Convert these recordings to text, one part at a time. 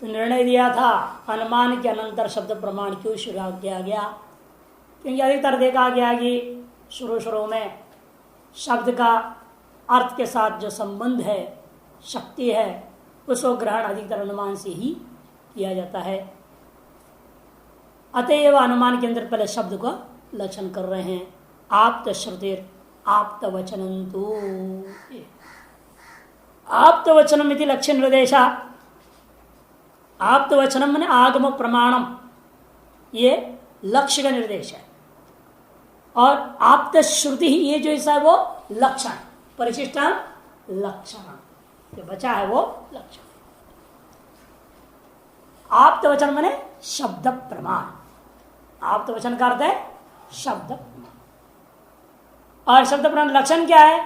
तो निर्णय दिया था अनुमान के अनंतर शब्द प्रमाण क्यों शुरू किया गया, क्योंकि अधिकतर देखा गया कि शुरू में शब्द का अर्थ के साथ जो संबंध है, शक्ति है, उसको ग्रहण अधिकतर अनुमान से ही किया जाता है। अतएव अनुमान के अंदर पहले शब्द का लक्षण कर रहे हैं। आप्त श्रुतिर आप्त वचनंतु, आप्त वचनम इति लक्षण निर्देशा। आप्त वचनम माने आगम प्रमाणम, ये लक्ष्य का निर्देश है। और आप्त श्रुति ही ये जो हिस्सा है वो लक्षण, परिशिष्ट लक्षण, जो बचा है वो लक्षण। आप्त वचन माने शब्द प्रमाण, आप्त वचन का अर्थ है शब्द प्रमाण। और शब्द प्रमाण लक्षण क्या है?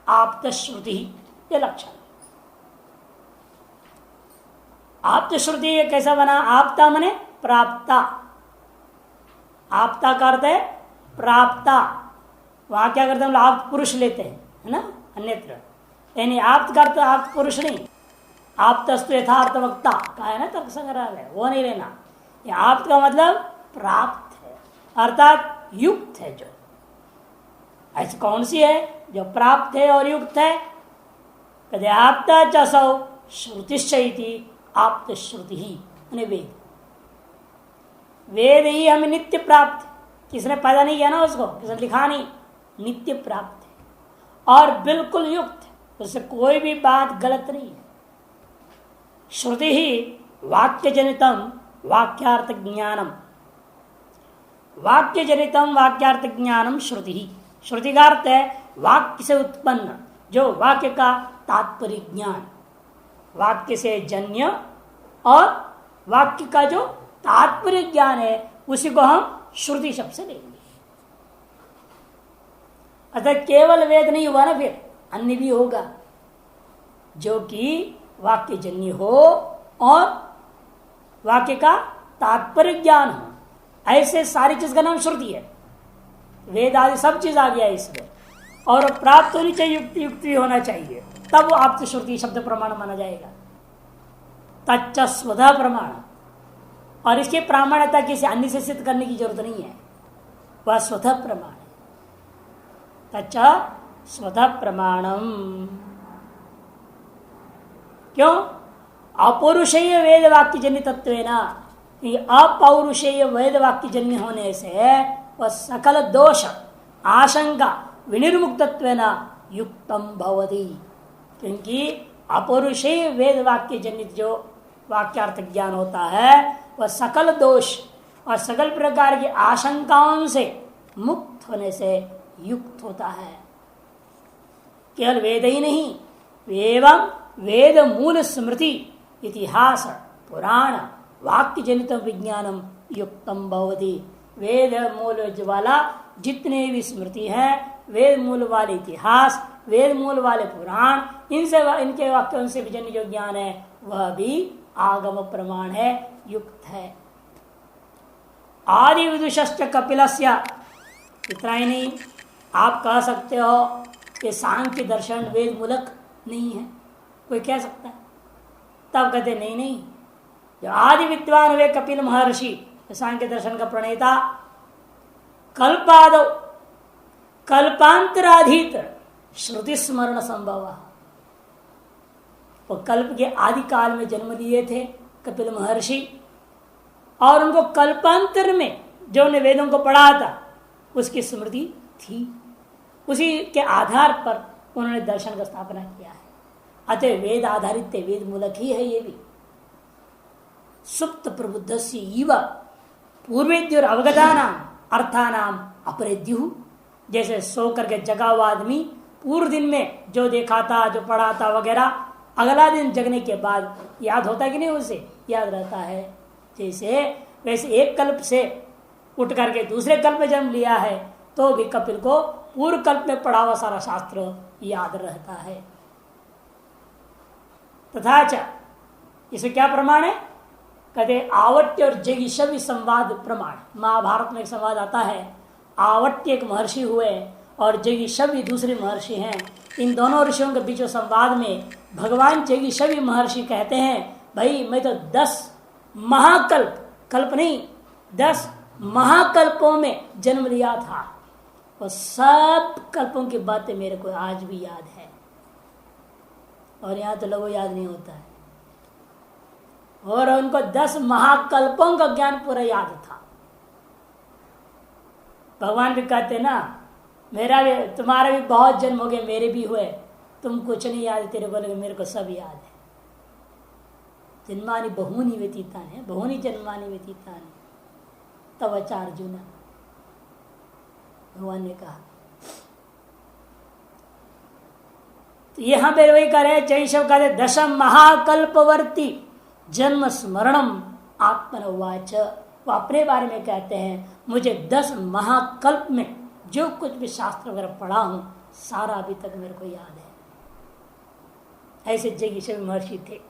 आप्त श्रुति, ये लक्षण। आप्त श्रुति ये कैसा बना? आपता माने प्राप्ता, आपता का अर्थ है प्राप्ता। वहां क्या करते हैं हम लोग? आप पुरुष लेते हैं, है ना, अन्यत्र। यानी आप्त का अर्थ आप पुरुष नहीं, आप्तस्तु यथार्थ वक्ता कहा है ना तर्क संग्रह में, वो नहीं लेना। ये आप्त का मतलब प्राप्त है, अर्थात युक्त है। जो ऐसी कौन सी है जो प्राप्त है और युक्त है? कदे आप्ता चसौ श्रुतिश्चैति आप्त श्रुति ही, वेद। वेद ही हमें नित्य प्राप्त, किसने पैदा नहीं किया ना उसको, किसने लिखा नहीं, नित्य प्राप्त है और बिल्कुल युक्त है, उससे कोई भी बात गलत नहीं है। श्रुति ही वाक्य जनितम वाक्यार्थ ज्ञानम, वाक्य जनितम वाक्यार्थ ज्ञानम श्रुति ही। श्रुति का अर्थ है वाक्य से उत्पन्न जो वाक्य का तात्पर्य ज्ञान, वाक्य से जन्य और वाक्य का जो तात्पर्य ज्ञान है उसी को हम श्रुति शब्द से लेंगे। अतः केवल वेद नहीं हुआ ना, फिर अन्य भी होगा जो कि वाक्य जन्य हो और वाक्य का तात्पर्य ज्ञान हो। ऐसे सारी चीज का नाम श्रुति है। वेद आदि सब चीज आ गया इसमें, और प्राप्त होनी चाहिए, युक्त भी होना चाहिए, तब वो आपसे श्रुति शब्द प्रमाण माना जाएगा। तच्च स्वतः प्रमाण, और इसकी प्रामाण्यता किसी अन्य से सिद्ध करने की जरूरत नहीं है, वह स्वतः प्रमाण है। तच्च स्वतः प्रमाणम। क्यों? अपौरुषेय वेद वाक्य जन्य तत्वेना, अपौरुषेय वेद वाक्य जन्य होने से वह सकल दोष आशंका विनिर्मुक्तत्वेना युक्तम भवति। क्योंकि अपौरुषेय वेद वाक्य जनित जो वाक्यार्थ ज्ञान होता है वह सकल दोष और सकल प्रकार की आशंकाओं से मुक्त होने से युक्त होता है। केवल वेद ही नहीं, एवं वेद मूल स्मृति इतिहास पुराण वाक्य जनित विज्ञानम युक्तम भवति। वेद मूल वाला जितने भी स्मृति है, वेद मूल वाले इतिहास, वेद मूल वाले पुराण, इनसे इनके वाक्यों से भी जन्य जो ज्ञान है वह भी आगम प्रमाण है, युक्त है। आदि विदुषश्च कपिलस्य, इतना ही नहीं, आप कह सकते हो कि सांख्य दर्शन वेद मूलक नहीं है, कोई कह सकता है। तब कहते नहीं, जो आदि विद्वान वे कपिल महर्षि सांख्य दर्शन का प्रणेता, कल्पादौ कल्पांतराधीत श्रुति स्मरण संभव, वो कल्प के आदि काल में जन्म लिए थे कपिल महर्षि, और उनको कल्पांतर में जो उन्हें वेदों को पढ़ा था उसकी स्मृति थी, उसी के आधार पर उन्होंने दर्शन का स्थापना किया है। अतः वेद आधारित वेद मूलक ही है ये भी। सुप्त प्रबुद्ध से इव पूर्वेद्योर अवगतानाम अर्थानाम अपरेद्यु, जैसे सो करके जगा हुआ आदमी पूर्व दिन में जो देखा था, जो पढ़ा था वगैरह, अगला दिन जगने के बाद याद होता है कि नहीं, उसे याद रहता है। जैसे वैसे एक कल्प से उठ करके दूसरे कल्प में जन्म लिया है तो भी कपिल को पूर्व कल्प में पढ़ा हुआ सारा शास्त्र याद रहता है। तथा इसे क्या प्रमाण है? कहते आवट्य और जगिशवि संवाद प्रमाण। महाभारत में एक संवाद आता है, आवट्य एक महर्षि हुए और जगिशवि दूसरे महर्षि हैं। इन दोनों ऋषियों के बीच संवाद में भगवान जगिशवि महर्षि कहते हैं भाई मैं तो 10 महाकल्प, कल्प नहीं 10 महाकल्पों में जन्म लिया था, और सब कल्पों की बातें मेरे को आज भी याद है। और यहां तो लोगों याद नहीं होता है, और उनको 10 महाकल्पों का ज्ञान पूरा याद था। भगवान भी कहते ना, मेरा भी तुम्हारा भी बहुत जन्म हो गए, मेरे भी हुए, तुम कुछ नहीं याद है तेरे को, लेकिन मेरे को सब याद है। जन्मानि बहूनि व्यतीतानि, बहूनि जन्मानि व्यतीतानि तव च अर्जुन, भगवान ने कहा। तो यहां पर वही करे, जैसे कहते दशम महाकल्पवर्ती जन्म स्मरणम आत्मनवाच, वो अपने बारे में कहते हैं मुझे 10 महाकल्प में जो कुछ भी शास्त्र वगैरह पढ़ा हूं सारा अभी तक मेरे को याद है। ऐसे जगीश महर्षि थे।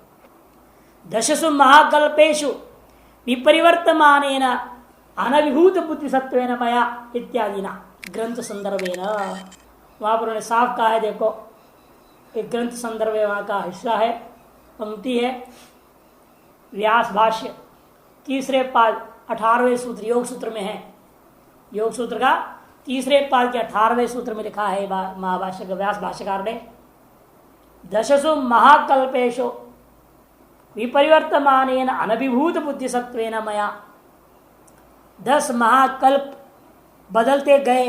दशसु महाकल्पेशु विपरिवर्तमानेन अनभिभूत बुद्धि सत्वेन मया इत्यादि ना ग्रंथ संदर्भेन, वहां पर उन्होंने साफ कहा है, देखो एक ग्रंथ संदर्भ वहां का हिस्सा है, पंक्ति है, व्यास भाष्य 3रे पाद 18वें सूत्र योग सूत्र में है। योग सूत्र का 3रे पाद के 18वें सूत्र में लिखा है महाभाष्य का व्यास भाष्यकार ने, दशसु महाकल्पेशु विपरिवर्तमानेन अनभिभूत बुद्धि सत्वेन मया, 10 महाकल्प बदलते गए,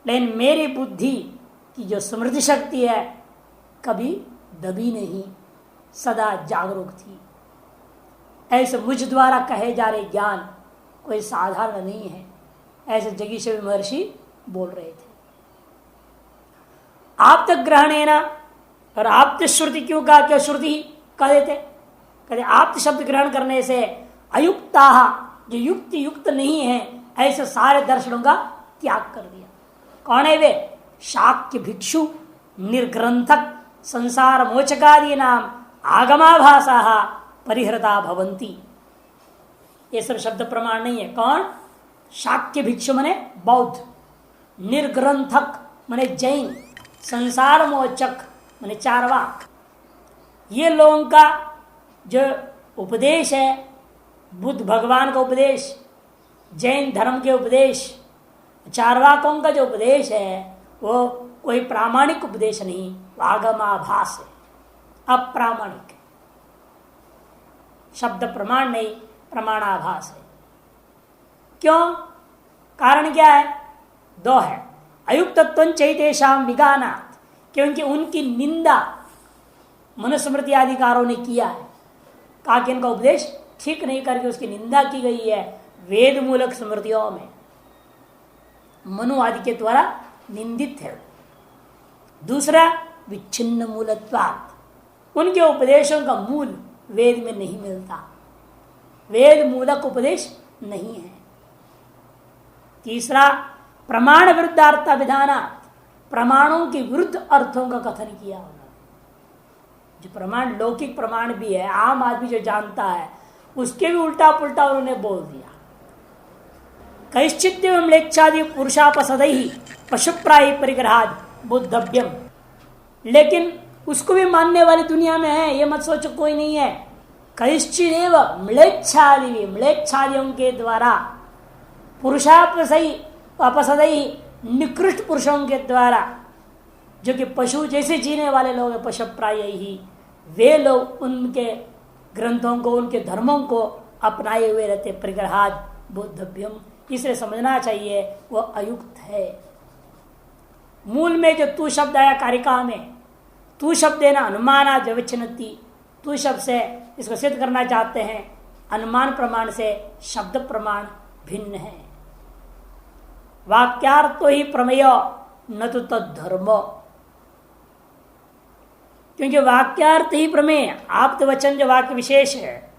लेकिन मेरी बुद्धि की जो स्मृति शक्ति है कभी दबी नहीं, सदा जागरूक थी। ऐसे मुझ द्वारा कहे जा रहे ज्ञान कोई साधारण नहीं है, ऐसे जगीश्वर महर्षि बोल रहे थे। आप तक ग्रहण ना, और आप श्रुति क्यों कहा, क्या श्रुति कह देते, कहते आप शब्द ग्रहण करने से अयुक्ता, जो युक्ति युक्त नहीं है, ऐसे सारे दर्शनों का त्याग कर दिया। कौन है वे? शाक्य भिक्षु निर्ग्रंथक संसार मोचकादि नाम आगमाभासा परिहृता भवंती। ये सब शब्द प्रमाण नहीं है। कौन? शाक्य भिक्षु मने बौद्ध, निर्ग्रंथक मने जैन, संसार मोचक मने चारवाक। ये लोगों का जो उपदेश है, बुद्ध भगवान का उपदेश, जैन धर्म के उपदेश, चारवाकों का जो उपदेश है वो कोई प्रामाणिक उपदेश नहीं, आगमाभास है, अप्रामाणिक है, शब्द प्रमाण नहीं, प्रमाणाभास है। क्यों? कारण क्या है? 2 है। अयुक्तत्व चैतेषाम विगानात्, क्योंकि उनकी निंदा मनुस्मृति आदिकारों ने किया है, कहा कि इनका उपदेश ठीक नहीं करके उसकी निंदा की गई है वेद मूलक स्मृतियों में, मनु आदि के द्वारा निंदित है। दूसरा विच्छिन्न मूलत्वात्, उनके उपदेशों का मूल वेद में नहीं मिलता, वेद मूलक उपदेश नहीं है। तीसरा प्रमाण विरुद्धार्थ विधानात्, प्रमाणों के विरुद्ध अर्थों का कथन किया उन्होंने। जो प्रमाण लौकिक प्रमाण भी है, आम आदमी जो जानता है उसके भी उल्टा पुल्टा उन्होंने बोल दिया। कैश्चित् म्लेच्छादि पुरुषापसदहि पशुप्राय परिग्रहाद बुद्धव्यम, लेकिन उसको भी मानने वाली दुनिया में है, ये मत सोचो कोई नहीं है। कैश्चिदेव म्लेच्छादि, म्लेच्छादियों के द्वारा पुरुषापसदहि निकृष्ट पुरुषों के द्वारा, जो कि पशु जैसे जीने वाले लोग हैं, पशुप्राय ही, वे लोग उनके ग्रंथों को, उनके धर्मों को अपनाए हुए रहते। परिग्रहाद बुद्धव्यम, इसलिए समझना चाहिए वो अयुक्त है। मूल में जो तू शब्द आया कारिका में, तू शब्द है ना अनुमाना व्यवच्छिन्नति, तू शब्द से इसको सिद्ध करना चाहते हैं, अनुमान प्रमाण से शब्द प्रमाण भिन्न है। वाक्यार्थो ही प्रमेय न तो तद्धर्म, क्योंकि वाक्यार्थ ही प्रमेय, आप्त वचन जो वाक्य विशेष है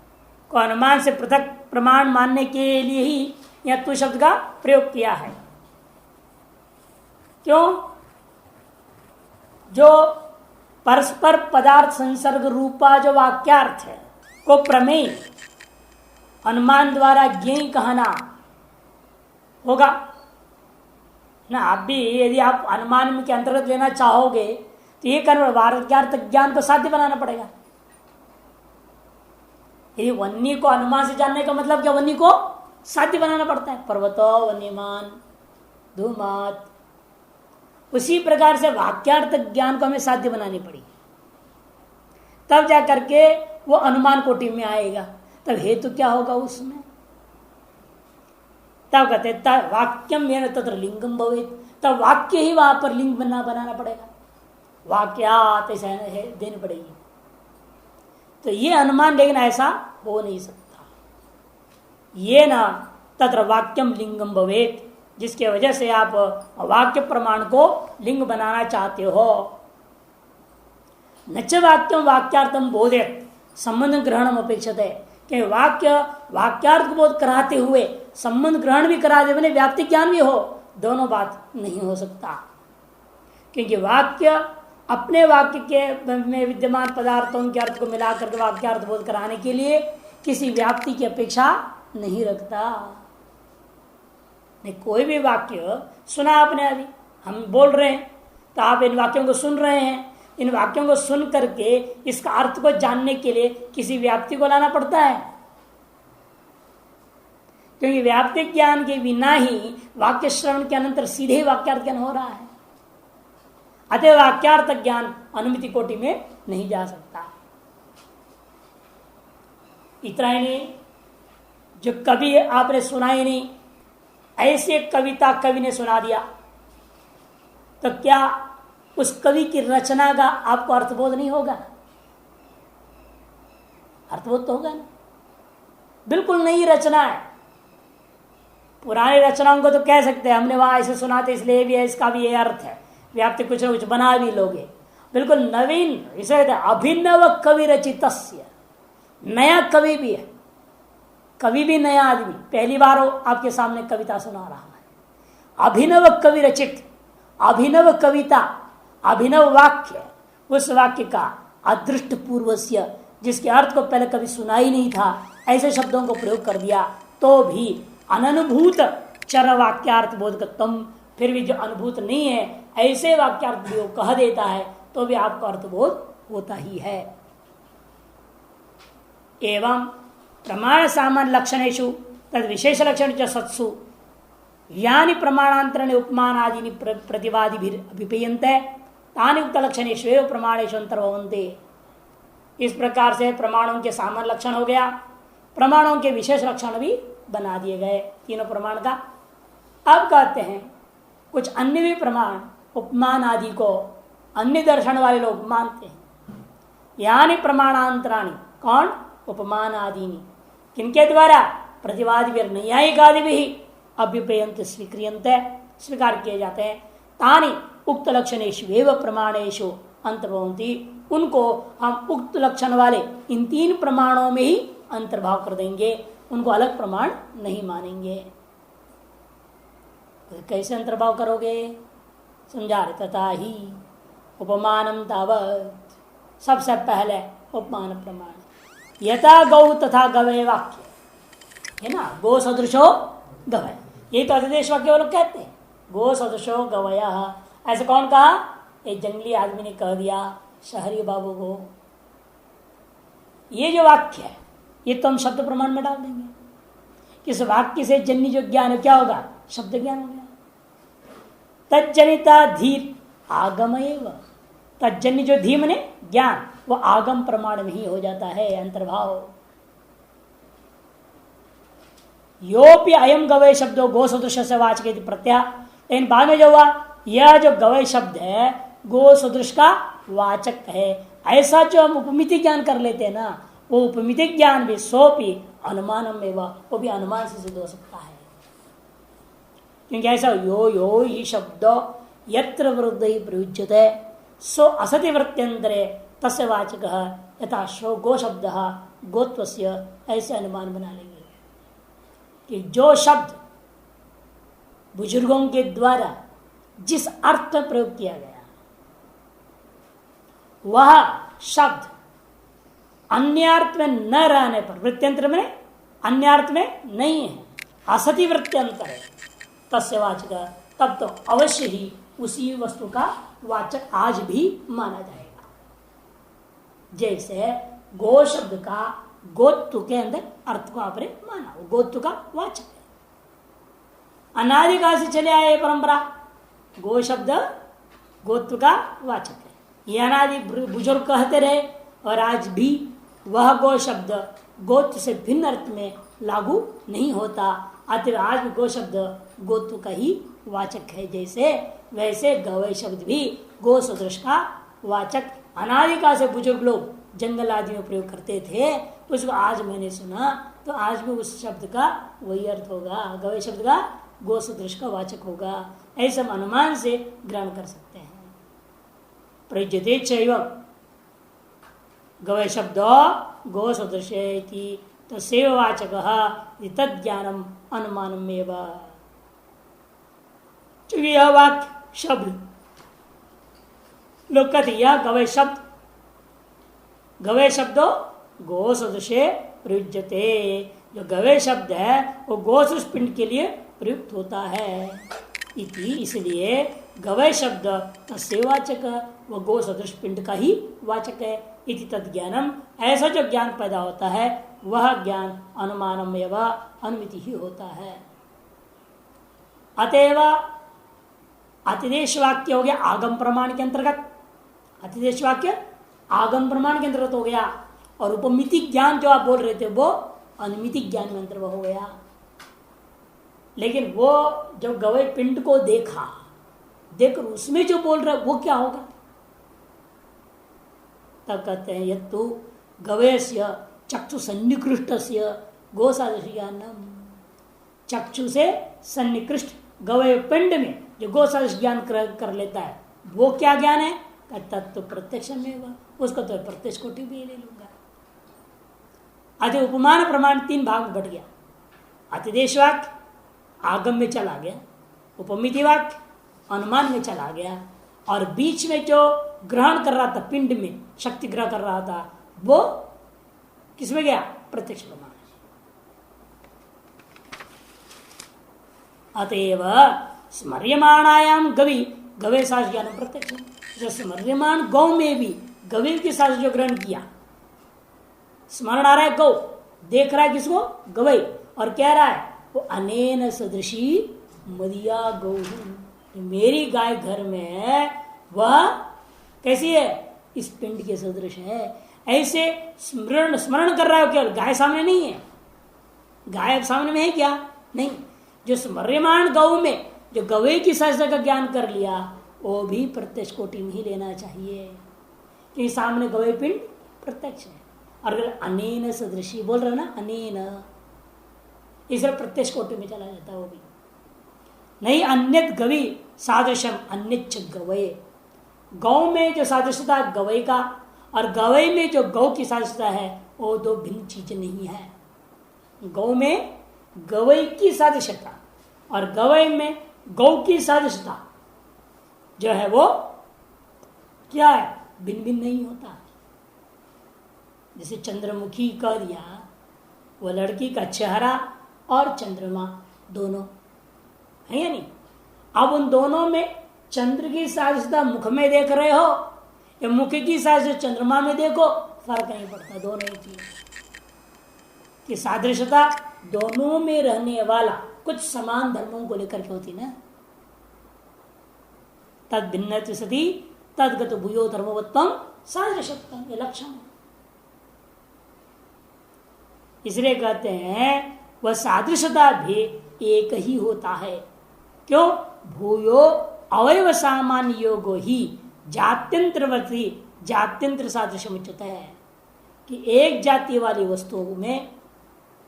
को अनुमान से पृथक प्रमाण मानने के लिए ही यह तू शब्द का प्रयोग किया है। क्यों? जो परस्पर पदार्थ संसर्ग रूपा जो वाक्यार्थ है को प्रमेय अनुमान द्वारा ज्ञेय कहना होगा ना। आप भी यदि आप अनुमान के अंतर्गत लेना चाहोगे तो ये कर्म वाक्यार्थ ज्ञान को साध्य बनाना पड़ेगा। यदि वन्य को अनुमान से जानने का मतलब क्या, वन्य को साध्य बनाना पड़ता है। पर्वतो वन्यमान धूमात, उसी प्रकार से वाक्यार्थ ज्ञान को हमें साध्य बनानी पड़ी, तब जाकर के वो अनुमान कोटि में आएगा। तब हेतु क्या होगा उसमें, तब कहते वाक्यम मेन तत्र लिंगम भवेत, तब वाक्य ही वहां पर लिंग बनाना पड़ेगा, वाक्यात ऐसा देनी पड़ेगी। तो ये अनुमान, लेकिन ऐसा हो नहीं सकता। ये ना तत्र वाक्यम लिंगम भवेत, जिसके वजह से आप वाक्य प्रमाण को लिंग बनाना चाहते हो। नच वाक्यम वाक्यार्थम बोधेत संबंध ग्रहणम अपेक्षते, कि वाक्य वाक्यार्थ को बोध कराते हुए संबंध ग्रहण भी करा दे, मैंने व्याप्ति ज्ञान भी हो, दोनों बात नहीं हो सकता। क्योंकि वाक्य अपने वाक्य के में विद्यमान पदार्थों के अर्थ को मिलाकर के वाक्यार्थ बोध कराने के लिए किसी व्याप्ति की अपेक्षा नहीं रखता। नहीं, कोई भी वाक्य सुना आपने, अभी हम बोल रहे हैं तो आप इन वाक्यों को सुन रहे हैं, इन वाक्यों को सुन करके इसका अर्थ को जानने के लिए किसी व्याप्ति को लाना पड़ता है, क्योंकि व्याप्ति ज्ञान के बिना ही वाक्य श्रवण के अनंतर सीधे वाक्यार्थ ज्ञान हो रहा है। अतः वाक्यार्थ ज्ञान अनुमिति कोटि में नहीं जा सकता। इतना ही नहीं, जो कवि आपने सुना ही नहीं, ऐसे कविता कवि ने सुना दिया, तो क्या उस कवि की रचना का आपको अर्थबोध नहीं होगा? अर्थबोध तो होगा ना, बिल्कुल नई रचना है। पुरानी रचनाओं को तो कह सकते हैं हमने वहां ऐसे सुना थे इसलिए भी है, इसका भी ये अर्थ है, व्याप्ति कुछ न कुछ बना भी लोगे। बिल्कुल नवीन, इसे अभिनव कवि रचितस्य, नया कवि भी है, कवि भी नया आदमी, पहली बार आपके सामने कविता सुना रहा है। अभिनव कवि रचित, अभिनव कविता, अभिनव वाक्य, उस वाक्य का अदृष्ट पूर्वस्य, जिसके अर्थ को पहले कभी सुना ही नहीं था, ऐसे शब्दों को प्रयोग कर दिया, तो भी अननुभूत चर वाक्यार्थ बोधकत्वम, फिर भी जो अनुभूत नहीं है ऐसे वाक्यार्थ भी वो कह देता है, तो भी आपका अर्थबोध होता ही है। एवं प्रमाण सामान्य लक्षणेषु तद विशेष लक्षण च सत्सु यानि प्रमाणांतरण उपमान आदि प्रतिवादी अभिपेयन्ते तानि उक्त लक्षणेषु प्रमाणेषु अंतर्भवन्ते। इस प्रकार से प्रमाणों के सामान्य लक्षण हो गया, प्रमाणों के विशेष लक्षण भी बना दिए गए तीनों प्रमाण का। अब कहते हैं कुछ अन्य भी प्रमाण उपमान आदि को अन्य दर्शन वाले लोग मानते हैं। यानी प्रमाणांतराणी, कौन? उपमान आदि, किनके द्वारा? प्रतिवादी नैयायिक आदि भी अभ्युपेयन्ते स्वीक्रियन्ते, स्वीकार किए जाते हैं। तानि उक्त लक्षणेषु एवं प्रमाणेषु अंतर्भवन्ति, उनको हम उक्त लक्षण वाले इन तीन प्रमाणों में ही अंतर्भाव कर देंगे, उनको अलग प्रमाण नहीं मानेंगे। तो कैसे अंतर्भाव करोगे? समझा रहे, तथा ही उपमानम तावत, सबसे पहले उपमान प्रमाण। यथा गौ तथा गवय वाक्य है ना, गो सदृशो गवय, ये तो अधिदेश वाक्य वो लोग कहते हैं, गो सदृशो गवय। ऐसे कौन कहा? एक जंगली आदमी ने कह दिया शहरी बाबू को। ये जो वाक्य है ये तो हम शब्द प्रमाण में डाल देंगे। किस वाक्य से जन्य जो ज्ञान है क्या होगा? शब्द ज्ञान हो गया। तज्जनिता धीर आगम एव, तज्जन्य जो धी मने ज्ञान, वो आगम प्रमाण में ही हो जाता है अंतर्भाव। योपि अयम गवय शब्दों गो सदृश से वाचक प्रत्यय, लेकिन बाद में जो हुआ यह जो गवय शब्द है गो सदृश का वाचक है, ऐसा जो हम उपमिति ज्ञान कर लेते हैं ना, वो उपमिति ज्ञान भी सोपी अनुमानम में वो भी अनुमान से सिद्ध हो सकता है। क्योंकि ऐसा यो यो ही शब्द यत्र वृद्ध ही प्रयुज्यते सो असति वृत्त्यंतरे तस्य वाचक यथा शो गो शब्द गोत्वस्य, ऐसे अनुमान बना लेंगे कि जो शब्द बुजुर्गों के द्वारा जिस अर्थ में प्रयोग किया गया वह शब्द अन्यार्थ में न रहने पर, वृत्त्यंतर में अन्यार्थ में नहीं है, असति वृत्त्यंतर है, तस्य वाचक, तब तो अवश्य ही उसी वस्तु का वाचक आज भी माना जाएगा। जैसे गो शब्द का गोत्व के अंदर अर्थ को आपने माना, गोत्व का वाचक है। अनादिकाल से चले आए परंपरा, गो शब्द गोत्व का वाचक है। ये अनादि बुजुर्ग कहते रहे और आज भी वह गो शब्द गोत्व से भिन्न अर्थ में लागू नहीं होता। अतः आज भी गो शब्द गोत्व का ही वाचक है। जैसे वैसे गवय शब्द भी गो सदृश का वाचक अनादिकाल से बुजुर्ग लोग जंगल आदि में प्रयोग करते थे। उसको आज मैंने सुना तो आज भी उस शब्द का वही अर्थ होगा, गवय शब्द का गो सदृश का वाचक होगा। ऐसा अनुमान से ग्रहण कर सकते हैं। प्रयुज्यते चैव गवय शब्द गो सदृश तस्यैव वाचकः तज्ज्ञानम अनुमानम एव। चूंकि यह वाक्य शब्द लोग कहते यह गवय शब्द, गवय शब्दों गो सदृशे प्रयुज्यते, जो गवय शब्द है वो गो सदृश पिंड के लिए प्रयुक्त होता है। इति इसलिए गवय शब्द तस्यैवाचक, वह गो सदृश पिंड का ही वाचक है। इति तद्ज्ञानम, ऐसा जो ज्ञान पैदा होता है वह ज्ञान अनुमानम एवं अनुमिति ही होता है। अतएव अतिदेश वाक्य हो गया आगम प्रमाण के अंतर्गत, अतिदेश वाक्य आगम प्रमाण के अंतर्गत हो गया। और उपमिति ज्ञान जो आप बोल रहे थे वो अनुमिति ज्ञान में अंतर्गत हो गया। लेकिन वो जो गवय पिंड को देखा, देखकर उसमें जो बोल रहा है वो क्या होगा? तब कहते हैं यत्तु गवयस्य चक्षु सन्निकृष्ट गो सदृश ज्ञानम, चक्षु से सन्निकृष्ट गवय पिंड में जो गो सदृश ज्ञान कर लेता है वो क्या ज्ञान है? तत्व प्रत्यक्ष में, उसको तो प्रत्यक्ष कोटि भी ले लूंगा। अति उपमान प्रमाण तीन भाग में बढ़ गया। अतिदेश वाक्य आगम में चला गया, उपमिति वाक्य अनुमान में चला गया, और बीच में जो ग्रहण कर रहा था पिंड में शक्ति ग्रह कर रहा था वो किसमें गया? प्रत्यक्ष प्रमाण। अतएव स्मर्यमाणायाम गवि गवे साक्ष ज्ञान प्रत्यक्ष, जो स्मर्यमान गौ में भी गवे के साथ जो ग्रहण किया, स्मरण आ रहा है गौ, देख रहा है किसको? गवई, और कह रहा है वो अनेन सदृशी मदिया गौ, मेरी गाय घर में है वह कैसी है? इस पिंड के सदृश है। ऐसे स्मरण कर रहा है, केवल गाय सामने नहीं है, गाय सामने में है क्या? नहीं, जो स्मर्यमान गौ में जो गवे की सहजता का ज्ञान कर लिया वो भी प्रत्यक्ष कोटि में ही लेना चाहिए, क्योंकि सामने गवे पिंड प्रत्यक्ष है। और अगर अनेन सदृशी बोल रहे ना, अनेन, इसलिए प्रत्यक्ष कोटि में चला जाता है वो भी नहीं। अन्यत गवि सादृशम अन्यच्च गवय, गौ में जो सादृशता गवय का और गवय में जो गौ की सादृशता है वो दो भिन्न चीज नहीं है। गौ में गवय की सादृशता और गवय में गौ की सादृशता जो है वो क्या है? भिन्न भिन्न नहीं होता। जैसे चंद्रमुखी कह दिया, वो लड़की का चेहरा और चंद्रमा दोनों है या नहीं? अब उन दोनों में चंद्र की सादृशता मुख में देख रहे हो या मुख की सादृशता चंद्रमा में देखो, फर्क नहीं पड़ता, दोनों ही चीज की सादृशता दोनों में रहने वाला कुछ समान धर्मों को लेकर के होती ना। तद भिन्न सती तदगत भूयो धर्मवत्तम सादृशत्वम, ये लक्षण है। इसलिए कहते हैं वह सादृशता भी एक ही होता है। क्यों? भूयो अवयव सामान्य योगो ही जात्यंतरवर्ती जात्यंतर सादृश्य उच्चता है कि एक जाति वाली वस्तुओं में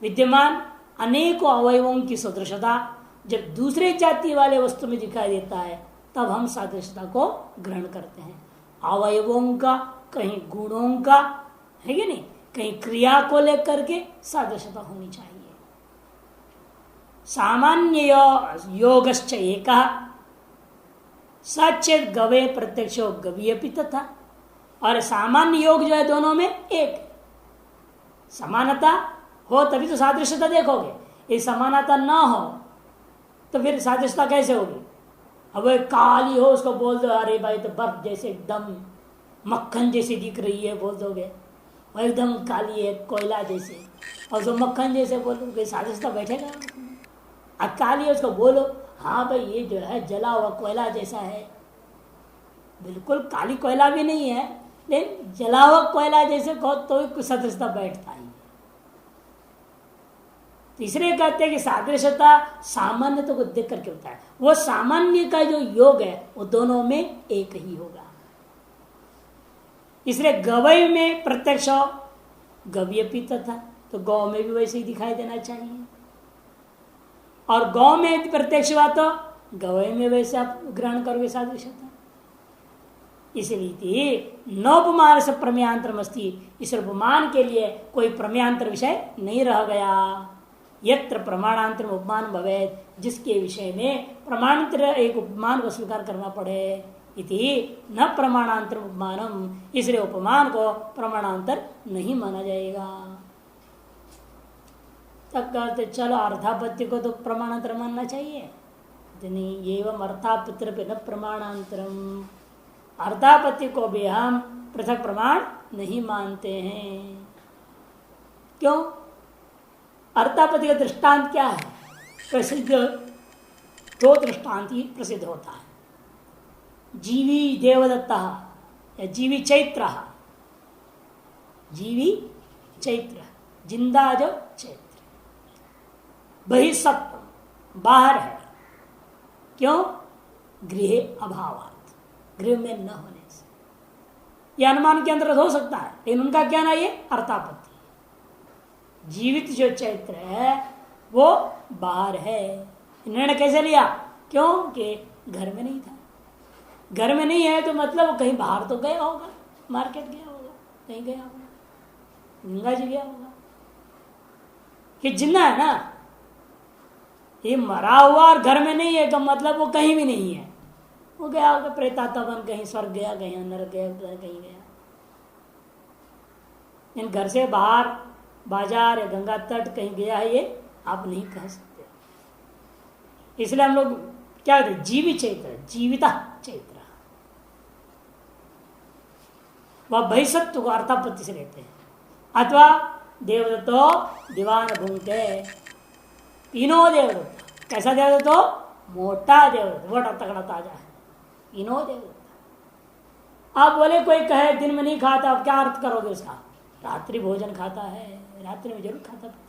विद्यमान अनेकों अवयवों की सदृशता जब दूसरे जाति वाले वस्तु में दिखाई देता है तब हम सादृश्यता को ग्रहण करते हैं। अवयवों का, कहीं गुणों का है कि नहीं, कहीं क्रिया को लेकर के सादृश्यता होनी चाहिए। सामान्य योगश्च एक सचेत गवे प्रत्यक्षो गवीयपि तथा, और सामान्य योग जो है दोनों में एक समानता हो तभी तो सादृश्यता देखोगे। ये समानता ना हो तो फिर सादृश्यता कैसे होगी? अब वो काली हो उसको बोल दो अरे भाई तो बर्फ जैसे एकदम मक्खन जैसी दिख रही है बोल दोगे, वो एकदम काली है कोयला जैसे, और उसको मक्खन जैसे बोलो कोई साधे साधा बैठेगा। अब काली है उसको बोलो हाँ भाई ये जो है जला हुआ कोयला जैसा है, बिल्कुल काली कोयला भी नहीं है लेकिन जला हुआ कोयला जैसे कहो तो कुछ सदस्यता बैठता ही। तीसरे कहते हैं कि सादृश्यता सामान्यता को देख करके होता है, वो सामान्य का जो योग है वो दोनों में एक ही होगा। इसलिए गवय में प्रत्यक्ष गव्य पीता था तो गौ में भी वैसे ही दिखाई देना चाहिए, और गौ में प्रत्यक्ष हुआ तो गवय में वैसे आप ग्रहण करोगे सादृश्यता। इसलिए नौपमान से प्रमेयांतर अस्ति, इस उपमान के लिए कोई प्रमेयांतर विषय नहीं रह गया। यत्र प्रमाणांतर उपमान भवेद, जिसके विषय में प्रमाणांतर एक उपमान को स्वीकार करना पड़े, इति न प्रमाणांतर उपमानम, इसलिए उपमान को प्रमाणांतर नहीं माना जाएगा। तब कहते चलो अर्थापत्ति को तो प्रमाणांतर मानना चाहिए, नहीं एवं अर्थापत्र पे न प्रमाणांतरम, अर्थापत्ति को भी हम पृथक प्रमाण नहीं मानते हैं। क्यों? अर्थापत्ति का दृष्टांत क्या है? प्रसिद्ध दो दृष्टांत ही प्रसिद्ध होता है, जीवी देवदत्ता या जीवी चैत्र, जीवी चैत्र जिंदा जो चैत्र, बहिसत्व बाहर है, क्यों? गृह अभावात, गृह में न होने से। यह अनुमान के अंतर्गत हो सकता है, लेकिन उनका क्या ना ये अर्थापत्ति। जीवित जो चैत्र है वो बाहर है। निर्णय कैसे लिया? क्योंकि घर में नहीं था। घर में नहीं है तो मतलब कहीं बाहर तो गया होगा, मार्केट गया होगा, कहीं गया होगा, गंगा जी गया होगा। कि जिंदा है ना, ये मरा हुआ और घर में नहीं है तो मतलब वो कहीं भी नहीं है, वो गया होगा प्रेतात्मा बन, कहीं स्वर्ग गया, कहीं नरक गया, कहीं गया। इन घर से बाहर बाजार या गंगा तट कहीं गया है ये आप नहीं कह सकते। इसलिए हम लोग क्या कहते हैं? जीवी चैत्र, जीविता चैत्र, वह बहिसत्व को अर्थापत्ति से लेते हैं। अथवा देवदत्तो दीवान भूंगते, तीनों देवदत्त। कैसा देवदत्त हो? मोटा देवदत्त, मोटा तगड़ा ताजा है, तीनों देवदत्त। आप बोले कोई कहे दिन में नहीं खाता, आप क्या अर्थ करोगे उसका? रात्रि भोजन खाता है, रात्रि में जरूर खाता पीता है।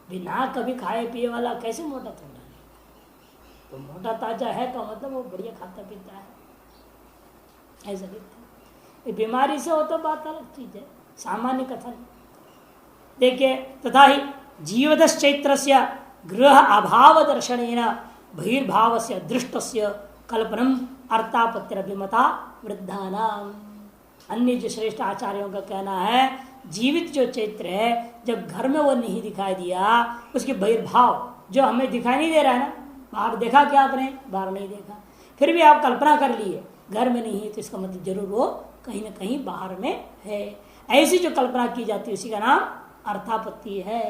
बिना कभी खाए पिए वाला कैसे मोटा थोड़ा? तो मोटा ताजा है का मतलब वो बढ़िया खाता पीता है, ऐसा दिखता है। बीमारी से हो तो बात अलग चीज है, सामान्य कथन। देखिए तथा ही जीवदश्चैत्र से गृह अभाव दर्शनेन बहिर्भाव से दृष्ट कल्पनम अर्थापत्तिरभिमता वृद्धानाम। अन्य जो श्रेष्ठ आचार्यों का कहना है जीवित जो चैत्र है जब घर में वो नहीं दिखाई दिया, उसके बहिर्भाव जो हमें दिखाई नहीं दे रहा है ना, बाहर देखा क्या आपने? बाहर नहीं देखा, फिर भी आप कल्पना कर लिए घर में नहीं है तो इसका मतलब जरूर वो कहीं ना कहीं बाहर में है। ऐसी जो कल्पना की जाती है उसी का नाम अर्थापत्ति है।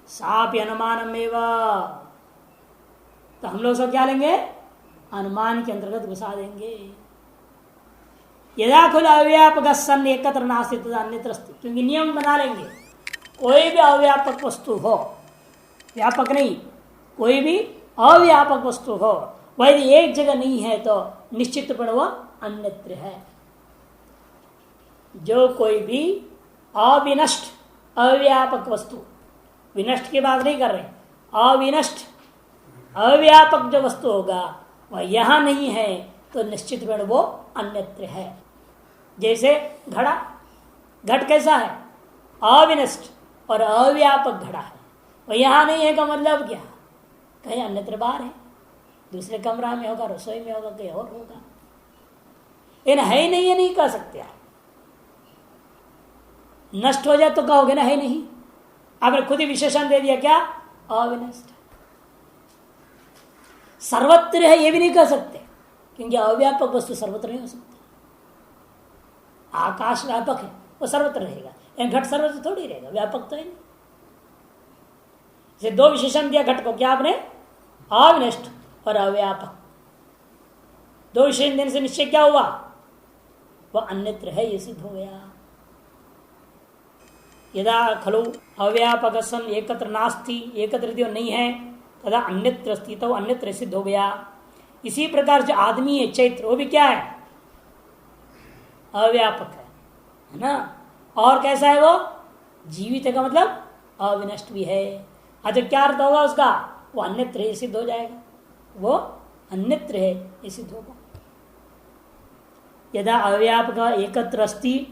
साप अनुमानम एवं, तो हम लोग सब क्या लेंगे? अनुमान के अंतर्गत घुसा देंगे। यदा खुल अव्यापक सन एकत्र नास्ति तथा अन्यत्र अस्ति, क्योंकि नियम बना लेंगे कोई भी अव्यापक वस्तु हो, व्यापक नहीं, कोई भी अव्यापक वस्तु हो वह यदि एक जगह नहीं है तो निश्चित पर वह अन्यत्र है। जो कोई भी अविनष्ट अव्यापक वस्तु, विनष्ट की बात नहीं कर रहे, अविनष्ट अव्यापक जो वस्तु होगा वह यहां नहीं है तो निश्चित रूप वो अन्यत्र है। जैसे घड़ा, घट कैसा है? अविनष्ट और अव्यापक घड़ा है, वह यहां नहीं है का मतलब क्या? कहीं अन्यत्र बाहर है, दूसरे कमरा में होगा, रसोई में होगा, कहीं और होगा, लेकिन है ही नहीं, ये नहीं कह सकते आप। नष्ट हो जाए तो कहोगे ना है नहीं, आपने खुद ही विशेषण दे दिया क्या? अविनष्ट। सर्वत्र है ये भी नहीं कह सकते, क्योंकि अव्यापक वस्तु सर्वत्र नहीं हो सकता। आकाश व्यापक है, वो सर्वत्र रहेगा, लेकिन घट सर्वत्र थोड़ी रहेगा, व्यापक तो है नहीं। दो विशेषण दिया घट को, क्या आपने? अविनष्ट और अव्यापक। दो विशेषण देने से निश्चय क्या हुआ? वह अन्यत्र है, ये सिद्ध हो गया। यदा खलु अव्यापक सन एकत्र नास्ति, एकत्र नहीं है, तदा अन्यत्र स्थित अन्यत्र सिद्ध हो गया। इसी प्रकार जो आदमी है चैत्र, वो भी क्या है? अव्यापक है ना। और कैसा है वो? जीवित है का मतलब अविनष्ट भी है। अच्छा क्या अर्थ होगा उसका? वो अन्यत्र है सिद्ध हो जाएगा, वो अन्यत्र है ये सिद्ध होगा। यदा अव्यापक एकत्र अस्ति,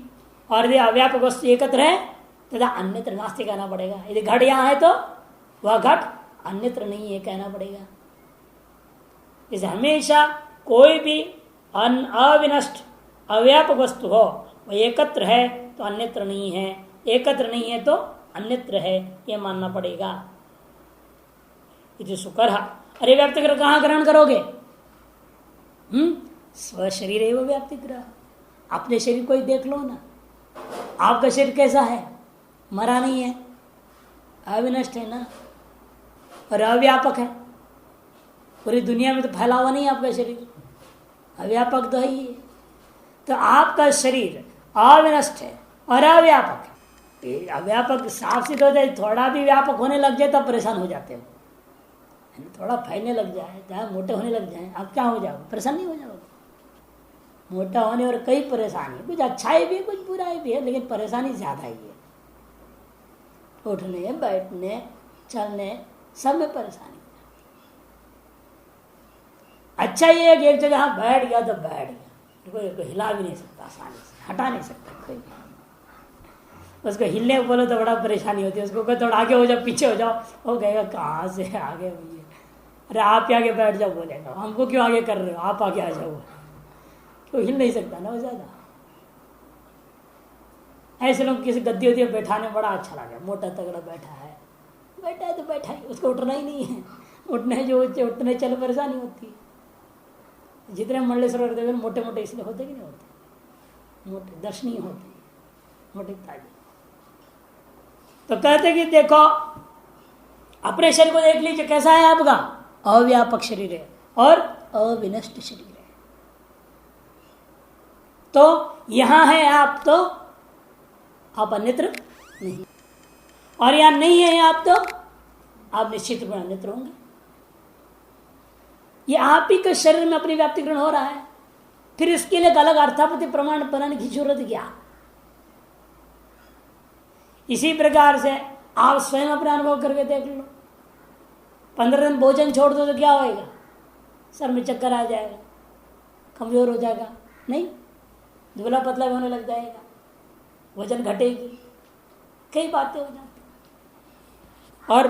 और यदि अव्यापक वस्तु एकत्र है तथा अन्यत्र नास्ति कहना पड़ेगा। यदि घट यहां है तो वह घट अन्यत्र नहीं है कहना पड़ेगा। इसे हमेशा कोई भी अविनष्ट अव्यापक वस्तु हो, वह एकत्र है तो अन्यत्र नहीं है, एकत्र नहीं है तो अन्यत्र है, यह मानना पड़ेगा। सुकर अरे व्याप्ति ग्रह कहां ग्रहण करोगे? स्व शरीर एवं व्याप्ति ग्रह। अपने शरीर को ही देख लो ना, आपका शरीर कैसा है? मरा नहीं है, अविनष्ट है ना, और अव्यापक है। पूरी दुनिया में तो फैला हुआ नहीं है आपका शरीर, अव्यापक तो है ही है। तो आपका शरीर अविनष्ट है और अव्यापक है। अव्यापक साफ सिद्ध हो जाए, थोड़ा भी व्यापक होने लग जाए तब परेशान हो जाते हो। थोड़ा फैलने लग जाए, चाहे मोटे होने लग जाए, आप क्या हो जाओगे? परेशान नहीं हो जाओगे? मोटा होने और कई परेशानी, कुछ अच्छाई भी कुछ बुराई भी है, लेकिन परेशानी ज्यादा ही है। उठने बैठने चलने सब में परेशानी। अच्छा ये कि एक जगह बैठ गया तो बैठ गया, कोई हिला भी नहीं सकता, आसानी से हटा नहीं सकता कोई। उसको हिलने को बोलो तो बड़ा परेशानी होती है, उसको कोई थोड़ा आगे हो जाओ पीछे हो जाओ, वो कहेगा कहाँ से आगे हुई है, अरे आप ही आगे बैठ जाओ, बोलेगा हमको क्यों आगे कर रहे हो, आप आगे आ जाओ। तो हिल नहीं सकता ना वो ज्यादा। ऐसे लोग किसी गद्दी होती है बैठाने बड़ा अच्छा लगा, मोटा तगड़ा बैठा है तो बैठा ही, उसको उठना ही नहीं है। उठने चलो परेशानी होती है। जितने मंडलेश्वर देव मोटे मोटे इसलिए होते कि नहीं होते, मोटे दर्शनीय होते, मोटे ताजे। तो कहते कि देखो अपने शरीर को देख लीजिए कैसा है आपका? अव्यापक शरीर है और अविनष्ट शरीर है। तो यहां है आप तो आप अन्यत्र नहीं, और यहां नहीं है आप तो आप निश्चित रूप में अन्यत्र होंगे। ये आप ही के शरीर में अपनी व्याप्ति ग्रहण हो रहा है, फिर इसके लिए अलग अर्थापति प्रमाण बनाने की जरूरत क्या? इसी प्रकार से आप स्वयं अपना अनुभव करके देख लो। 15 दिन भोजन छोड़ दो तो क्या होएगा? सर में चक्कर आ जाएगा, कमजोर हो जाएगा, नहीं दुबला पतला भी होने लग जाएगा, वजन घटेगी, कई बातें हो जाती। और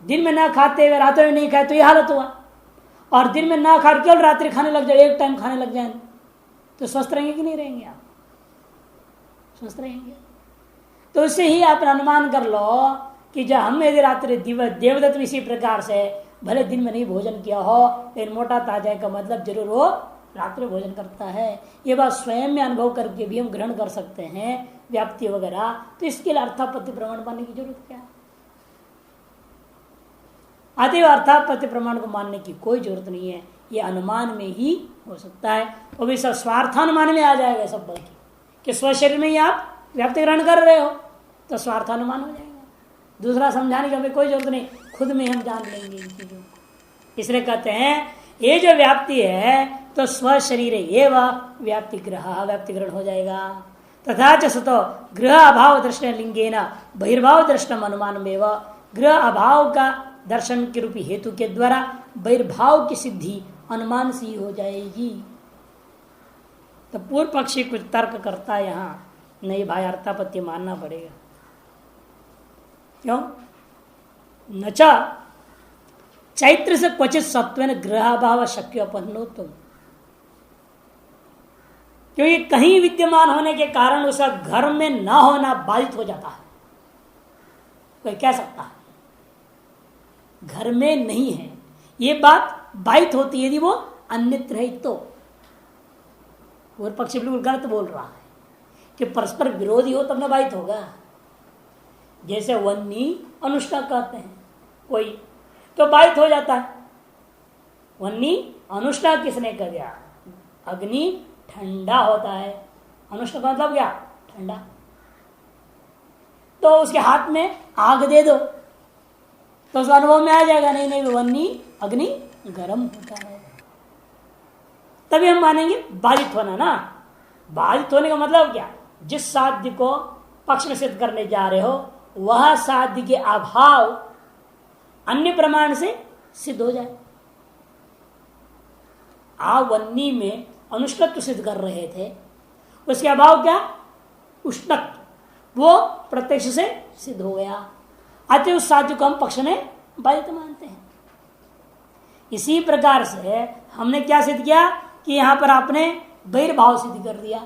दिन में ना खाते हुए रातों में नहीं खाए तो ये हालत हुआ, और दिन में ना खा केवल रात्रि खाने लग जाए, एक टाइम खाने लग जाए, तो स्वस्थ रहेंगे कि नहीं रहेंगे? आप स्वस्थ रहेंगे। तो उससे ही आप अनुमान कर लो कि जब हम यदि रात्रि देवदत्त इसी प्रकार से भले दिन में नहीं भोजन किया हो लेकिन मोटा ताजा का मतलब जरूर वो रात्रि भोजन करता है। ये बात स्वयं में अनुभव करके भी हम ग्रहण कर सकते हैं व्याप्ति वगैरह। तो इसके लिए अर्थापत्ति प्रमाण मानने की जरूरत क्या है? अतएव अर्थापत्ति प्रमाण को मानने की कोई जरूरत नहीं है, ये अनुमान में ही हो सकता है। वो भी सब स्वार्थानुमान में आ जाएगा सब, बल्कि कि स्व शरीर में ही आप व्याप्ति ग्रहण कर रहे हो तो स्वार्थानुमान हो जाएगा। दूसरा समझाने की हमें कोई जरूरत नहीं, खुद में हम जान लेंगे इन चीजों को। इसलिए कहते हैं ये जो व्याप्ति है तो स्व शरीर ये वह व्याप्ति ग्रहण हो जाएगा। तथा च सतो गृह अभाव दर्शन लिंगेन बहिर्भाव दर्शनम अनुमान में गृह अभाव का दर्शन के रूपी हेतु के द्वारा बहिर्भाव की सिद्धि अनुमान से ही हो जाएगी। तो पूर्व पक्षी कुछ तर्क करता है यहाँ, नहीं भाई अर्थापत्ति मानना पड़ेगा। क्यों? नचा चैत्र से क्वचित सत्वेन गृहाभाव शक्य अपन्नो तुम, क्योंकि कहीं विद्यमान होने के कारण उसका घर में न होना बाधित हो जाता है। कोई कह सकता है घर में नहीं है, ये बात बाधित होती है यदि वो अन्यत्र है। तो और पक्ष बिल्कुल गलत बोल रहा है कि परस्पर विरोधी हो तब न बाधित होगा। जैसे वन्नी अनुष्ठा कहते हैं कोई, तो बाधित हो जाता है। वन्नी अनुष्ठा किसने कर दिया? अग्नि ठंडा होता है। अनुष्ण का मतलब क्या? ठंडा। तो उसके हाथ में आग दे दो तो उसका अनुभव में आ जाएगा, नहीं नहीं वन्नी अग्नि गर्म होता है। तभी हम मानेंगे बाधित होना ना। बाधित होने का मतलब क्या? जिस साध्य को पक्ष में सिद्ध करने जा रहे हो वह साध्य के अभाव अन्य प्रमाण से सिद्ध हो जाए। आप वन्नी में अनुष्णत्व सिद्ध कर रहे थे, उसके अभाव क्या? उष्णत्व, वो प्रत्यक्ष से सिद्ध हो गया। अतः उस साध्य को हम पक्ष में बाधित मानते हैं। इसी प्रकार से हमने क्या सिद्ध किया कि यहां पर आपने बहिर्भाव सिद्ध कर दिया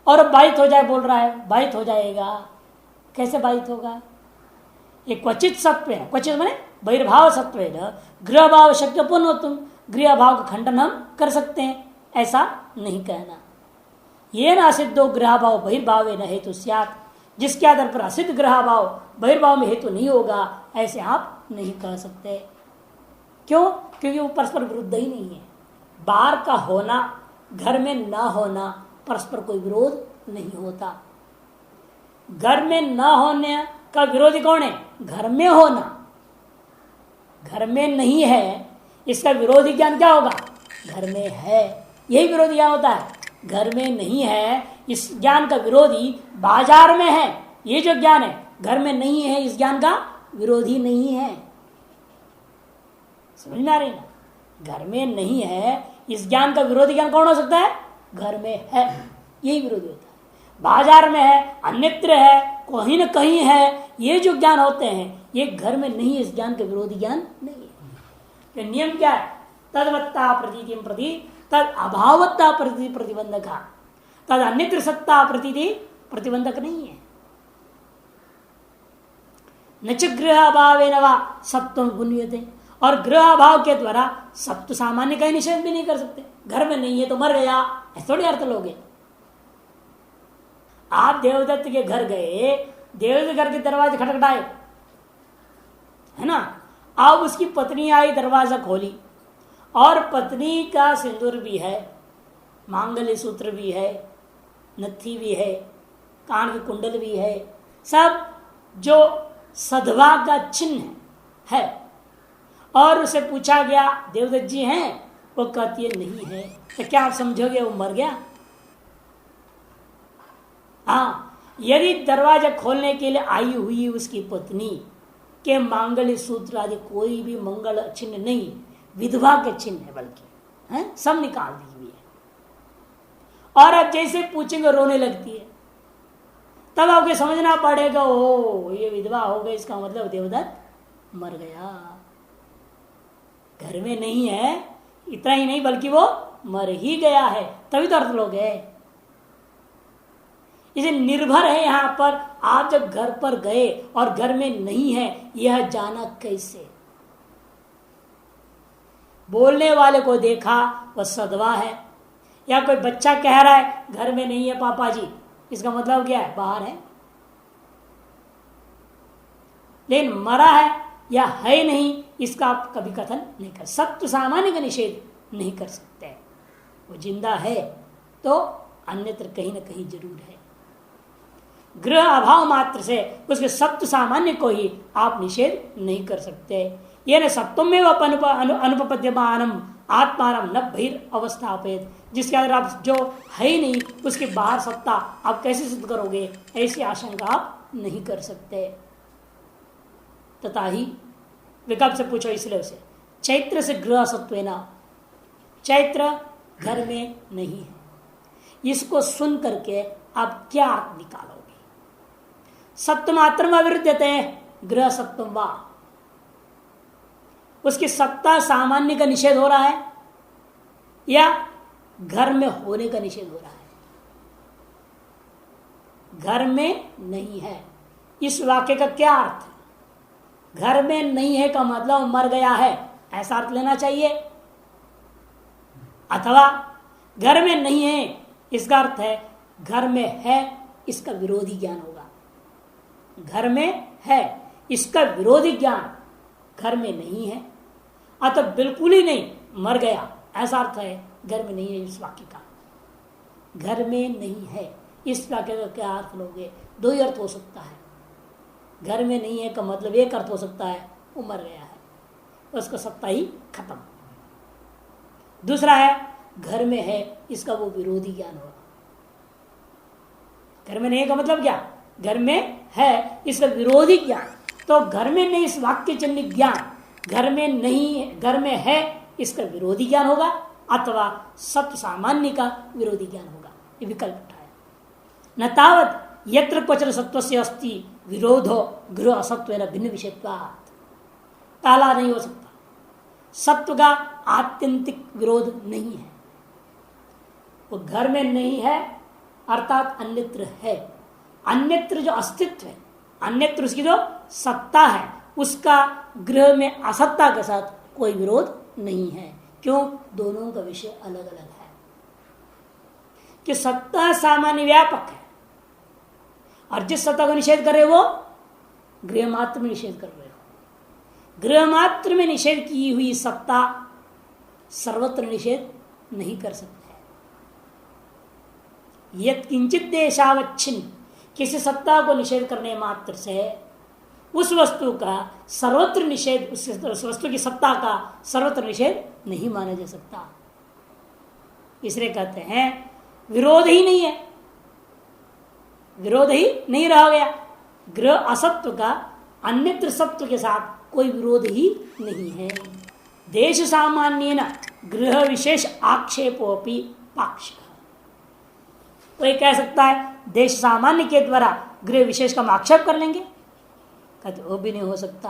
और बाधित हो जाए बोल रहा है, बाधित हो जाएगा। कैसे बाधित होगा? ये क्वचित सत्व है, क्वचित माने बहिर्भाव सत्व है। गृह भाव शक्य पूर्ण हो, तुम गृह भाव का खंडन हम कर सकते हैं, ऐसा नहीं कहना। ये ना सिद्धो गृह भाव बहिर्भाव न हेतु स्यात्, जिसके आधार पर असिद्ध गृह भाव बहिर्भाव में हेतु नहीं होगा, ऐसे आप नहीं कह सकते। क्यों? क्योंकि वो परस्पर विरुद्ध ही नहीं है। बाहर का होना घर में ना होना परस्पर कोई विरोध नहीं होता। घर में ना होने का विरोधी कौन है? घर में होना। घर में नहीं है इसका विरोधी ज्ञान क्या होगा? घर में है, यही विरोधी ज्ञान होता है। घर में नहीं है इस ज्ञान का विरोधी बाजार में है। ये जो ज्ञान है घर में नहीं है, इस ज्ञान का विरोधी नहीं है। समझ में आ रही ना? घर में नहीं है इस ज्ञान का विरोधी ज्ञान कौन हो सकता है? घर में है, यही विरोधी होता है। बाजार में है, अन्यत्र है, कहीं न कहीं है, ये जो ज्ञान होते हैं ये घर में नहीं है, इस ज्ञान के विरोधी ज्ञान नहीं है। नियम क्या है? तदवत्ता प्रतीति प्रति तद अभावत्ता प्रति प्रतिबंधक, तद अन्यत्र सत्ता प्रतीति प्रतिबंधक नहीं है। नच गृह अभाव सत्व गुण्यते, और गृह अभाव के द्वारा सत्व सामान्य का निषेध भी नहीं कर सकते। घर में नहीं है तो मर गया, ऐसे थोड़ी अर्थ लोगे। आप देवदत्त के घर गए, देवदत्त घर के दरवाजे खटखटाए, है ना? अब उसकी पत्नी आई, दरवाजा खोली और पत्नी का सिंदूर भी है, मांगल्य सूत्र भी है, नथी भी है, कान की कुंडल भी है, सब जो सधवा का चिन्ह है। और उसे पूछा गया देवदत्त जी हैं? वो कहती है नहीं है। तो क्या आप समझोगे वो मर गया? हाँ, यदि दरवाजा खोलने के लिए आई हुई उसकी पत्नी के मांगल्य सूत्र आदि कोई भी मंगल चिन्ह नहीं, विधवा के चिन्ह है, बल्कि है सब निकाल दी हुई है, और अब जैसे पूछेंगे रोने लगती है, तब आपको समझना पड़ेगा ओ ये विधवा हो गई, इसका मतलब देवदत्त मर गया। घर में नहीं है, इतना ही नहीं बल्कि वो मर ही गया है, तभी तो अर्थ लोग है। इसे निर्भर है यहां पर, आप जब घर पर गए और घर में नहीं है यह जाना कैसे? बोलने वाले को देखा वह सदवा है, या कोई बच्चा कह रहा है घर में नहीं है पापा जी, इसका मतलब क्या है? बाहर है। लेकिन मरा है या है नहीं इसका आप कभी कथन नहीं कर सकते। सत्य सामान्य का निषेध नहीं कर सकते। वो जिंदा है तो अन्यत्र कहीं ना कहीं जरूर है। गृह अभाव मात्र से उसके सत्य सामान्य को ही आप निषेध नहीं कर सकते। ये न सत्व में अनुपपद्यमानम आत्मानम न बहिर अवस्थापित, जिसके अंदर आप जो है ही नहीं उसके बाहर सत्ता आप कैसे सिद्ध करोगे? ऐसी आशंका आप नहीं कर सकते। तथा ही विकल्प से पूछो, इसलिए उसे चैत्र से गृह सत्वेना, चैत्र घर में नहीं है, इसको सुन करके आप क्या अर्थ निकालोगे? सत्व मात्र अविरुद्धते गृह सत्वम वा, उसकी सत्ता सामान्य का निषेध हो रहा है या घर में होने का निषेध हो रहा है? घर में नहीं है, इस वाक्य का क्या अर्थ है? घर में नहीं है का मतलब मर गया है, ऐसा अर्थ लेना चाहिए, अथवा घर में नहीं है इसका अर्थ है घर में है इसका विरोधी ज्ञान होगा। घर में है इसका विरोधी ज्ञान, घर में नहीं है अतः बिल्कुल ही नहीं, मर गया, ऐसा अर्थ है घर में नहीं है इस वाक्य का। घर में नहीं है, इस वाक्य का क्या अर्थ लोगे? दो ही अर्थ हो सकता है। घर में नहीं है का मतलब एक अर्थ हो सकता है, वो मर गया है, उसका सत्ता ही खत्म। दूसरा है घर में है, इसका वो विरोधी ज्ञान होगा। घर में नहीं का मतलब क्या? घर में है इसका विरोधी ज्ञान। तो घर में नहीं इस वाक्य जन्य ज्ञान, घर में नहीं घर में है इसका विरोधी ज्ञान होगा, अथवा सत्य सामान्य का विरोधी ज्ञान होगा। ये विकल्प उठाया। न तावत यत्र क्वचन सत्वस्य अस्ति विरोधो गृह असत्वेन भिन्न विषयत्वात्। ताला नहीं हो सकता, सत्व का आत्यंतिक विरोध नहीं है। वो घर में नहीं है अर्थात अन्यत्र है। अन्यत्र जो अस्तित्व है, अन्यत्र उसकी जो सत्ता है, उसका गृह में असत्ता के साथ कोई विरोध नहीं है। क्यों? दोनों का विषय अलग अलग है। कि सत्ता सामान्य व्यापक है और जिस सत्ता को निषेध कर रहे हो गृह मात्र में निषेध कर रहे हो। गृह मात्र में निषेध की हुई सत्ता सर्वत्र निषेध नहीं कर सकते। यत् किंचित देशावच्छिन्न, किसी सत्ता को निषेध करने मात्र से उस वस्तु का सर्वत्र निषेध, उस वस्तु की सत्ता का सर्वत्र निषेध नहीं माना जा सकता। इसलिए कहते हैं विरोध ही नहीं है, विरोध ही नहीं रह गया। गृह असत्व का अन्यत्र सत्व के साथ कोई विरोध ही नहीं है। देश सामान्य न गृह विशेष आक्षेपोपि पाक्षिक। कोई कह सकता है देश सामान्य के द्वारा गृह विशेष का हम आक्षेप कर लेंगे, कहते वो भी नहीं हो सकता,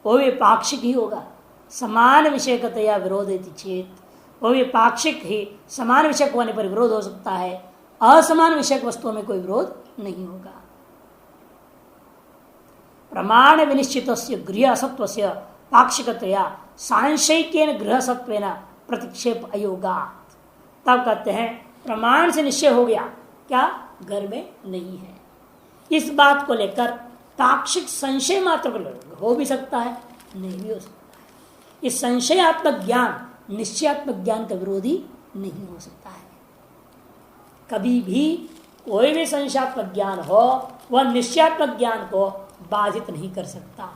वो भी पाक्षिक ही होगा। समान विषयकतया विरोध चेत, वो भी पाक्षिक ही, समान विषय होने पर विरोध हो सकता है, असमान विषय वस्तुओं में कोई विरोध नहीं होगा। प्रमाण विनिश्चित गृह असत्व से पाक्षिकतया सांशयिकेन गृह सत्वेन प्रतिक्षेप अयोगात्। तब कहते हैं प्रमाण से निश्चय हो गया क्या? घर में नहीं है। इस बात को लेकर पाक्षिक संशय मात्र पर हो भी सकता है, नहीं भी हो सकता है। इस संशयात्मक ज्ञान निश्चयात्मक ज्ञान का विरोधी नहीं हो सकता है। कभी भी कोई भी संशयात्मक ज्ञान हो वह निश्चयात्मक ज्ञान को बाधित नहीं कर सकता।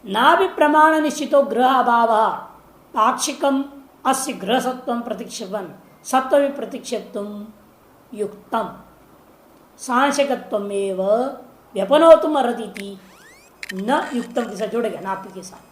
ना भी प्रमाण निश्चितो ग्रह अभाव पाक्षिकम अस्य ग्रह सत्वम प्रतिक्षेपन सत्व भी प्रतिक्षेप्तुम युक्तम सांशकत्वमेव व्यपनोतुम अर्हति न युक्तम के साथ जोड़ेगा नापी के साथ।